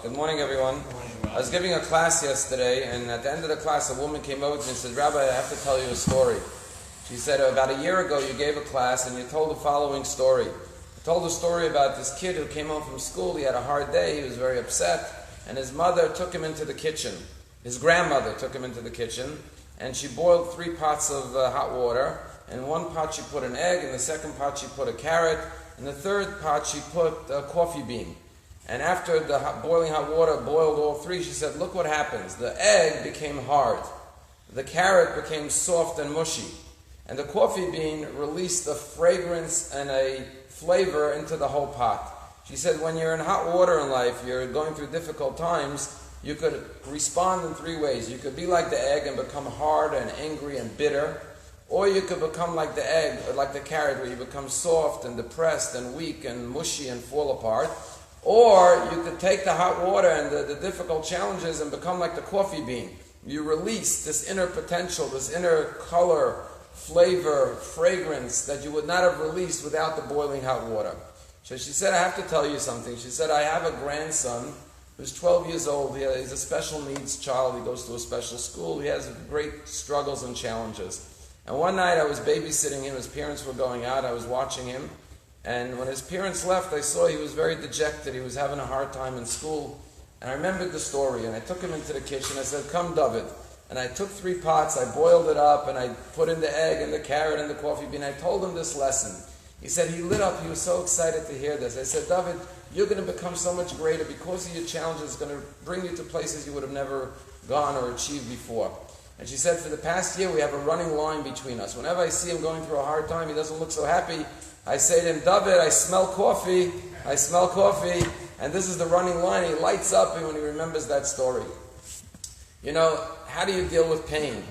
Good morning, everyone. I was giving a class yesterday, and at the end of the class, a woman came over to me and said, Rabbi, I have to tell you a story. She said, about a year ago, you gave a class, and you told the following story. You told a story about this kid who came home from school. He had a hard day. He was very upset, and his mother took him into the kitchen. His grandmother took him into the kitchen, and she boiled 3 pots of hot water. In one pot, she put an egg. In the second pot, she put a carrot. In the third pot, she put a coffee bean. And after the boiling hot water boiled all 3, she said, look what happens. The egg became hard. The carrot became soft and mushy. And the coffee bean released a fragrance and a flavor into the whole pot. She said, when you're in hot water in life, you're going through difficult times, you could respond in 3 ways. You could be like the egg and become hard and angry and bitter. Or you could become like the egg, or like the carrot, where you become soft and depressed and weak and mushy and fall apart. Or you could take the hot water and the difficult challenges and become like the coffee bean. You release this inner potential, this inner color, flavor, fragrance that you would not have released without the boiling hot water. So she said, I have to tell you something. She said, I have a grandson who's 12 years old. He's a special needs child. He goes to a special school. He has great struggles and challenges. And one night I was babysitting him. His parents were going out. I was watching him. And when his parents left, I saw he was very dejected. He was having a hard time in school. And I remembered the story, and I took him into the kitchen. I said, come, David. And I took 3 pots, I boiled it up, and I put in the egg and the carrot and the coffee bean. I told him this lesson. He said he lit up. He was so excited to hear this. I said, David, you're going to become so much greater because of your challenges. It's going to bring you to places you would have never gone or achieved before. And she said, for the past year, we have a running line between us. Whenever I see him going through a hard time, he doesn't look so happy. I say to him, David, I smell coffee. I smell coffee. And this is the running line. He lights up when he remembers that story. You know, how do you deal with pain?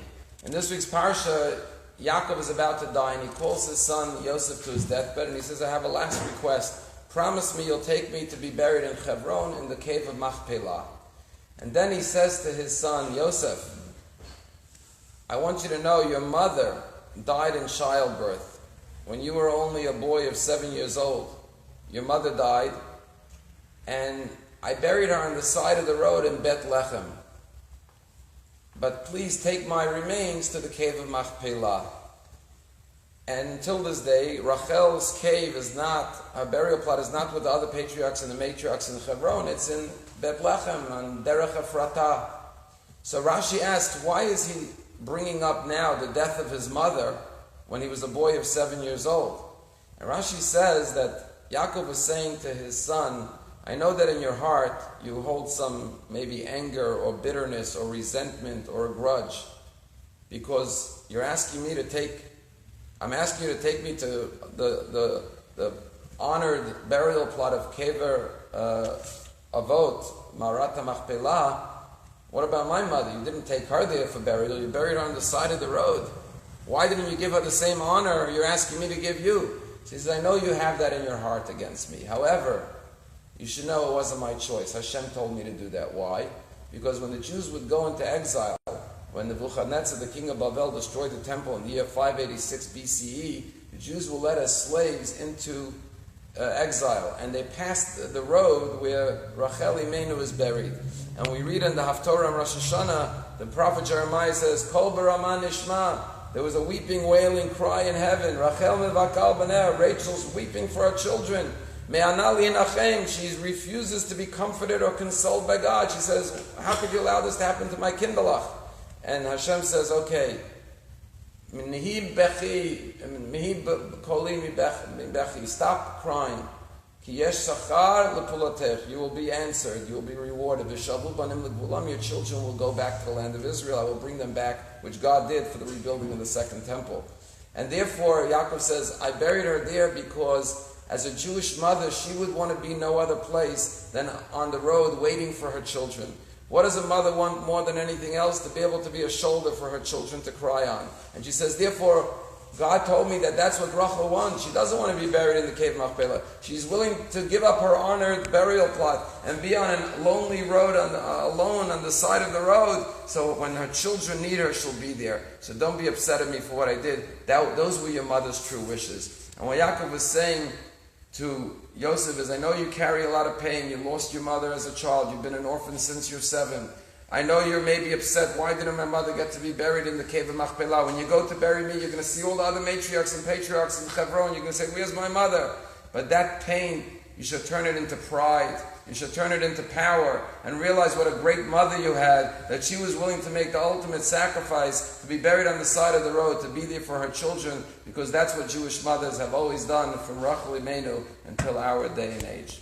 In this week's Parsha, Yaakov is about to die, and he calls his son Yosef to his deathbed, and he says, I have a last request. Promise me you'll take me to be buried in Hebron in the cave of Machpelah. And then he says to his son, Yosef, I want you to know your mother died in childbirth. When you were only a boy of 7 years old, your mother died, and I buried her on the side of the road in Bethlehem. But please take my remains to the cave of Machpelah. And until this day, Rachel's cave is not, her burial plot is not with the other patriarchs and the matriarchs in Hebron, it's in Bethlehem, on Derech Ephrata. So Rashi asked, why is he bringing up now the death of his mother when he was a boy of 7 years old? And Rashi says that Yaakov was saying to his son, I know that in your heart you hold some maybe anger or bitterness or resentment or a grudge, because you're asking me to I'm asking you to take me to the honored burial plot of Kever Avot, Marata Machpelah. What about my mother? You didn't take her there for burial, you buried her on the side of the road. Why didn't you give her the same honor you're asking me to give you? She says, I know you have that in your heart against me. However, you should know it wasn't my choice. Hashem told me to do that. Why? Because when the Jews would go into exile, when Nebuchadnezzar, the king of Babel, destroyed the temple in the year 586 BCE, the Jews were led as slaves into exile. And they passed the road where Rachel Imenu is buried. And we read in the Haftorah and Rosh Hashanah, the prophet Jeremiah says, Kol b'Rama nishma. There was a weeping, wailing cry in heaven. Rachel mevakal b'nei. Rachel's weeping for her children. Me'anali inachem. She refuses to be comforted or consoled by God. She says, how could you allow this to happen to my kinderlach? And Hashem says, okay, stop crying. You will be answered. You will be rewarded. Your children will go back to the land of Israel. I will bring them back, which God did for the rebuilding of the second temple. And therefore, Yaakov says, I buried her there because as a Jewish mother, she would want to be no other place than on the road waiting for her children. What does a mother want more than anything else? To be able to be a shoulder for her children to cry on. And she says, therefore, God told me that that's what Rachel wants. She doesn't want to be buried in the cave of Machpelah. She's willing to give up her honored burial plot and be on a lonely road, alone on the side of the road. So when her children need her, she'll be there. So don't be upset at me for what I did. Those were your mother's true wishes. And what Yaakov was saying to Yosef is, I know you carry a lot of pain. You lost your mother as a child. You've been an orphan since you're 7. I know you're maybe upset. Why didn't my mother get to be buried in the cave of Machpelah? When you go to bury me, you're going to see all the other matriarchs and patriarchs in Hebron. You're going to say, where's my mother? But that pain, you should turn it into pride. You should turn it into power and realize what a great mother you had, that she was willing to make the ultimate sacrifice to be buried on the side of the road, to be there for her children, because that's what Jewish mothers have always done from Rachel Imenu until our day and age.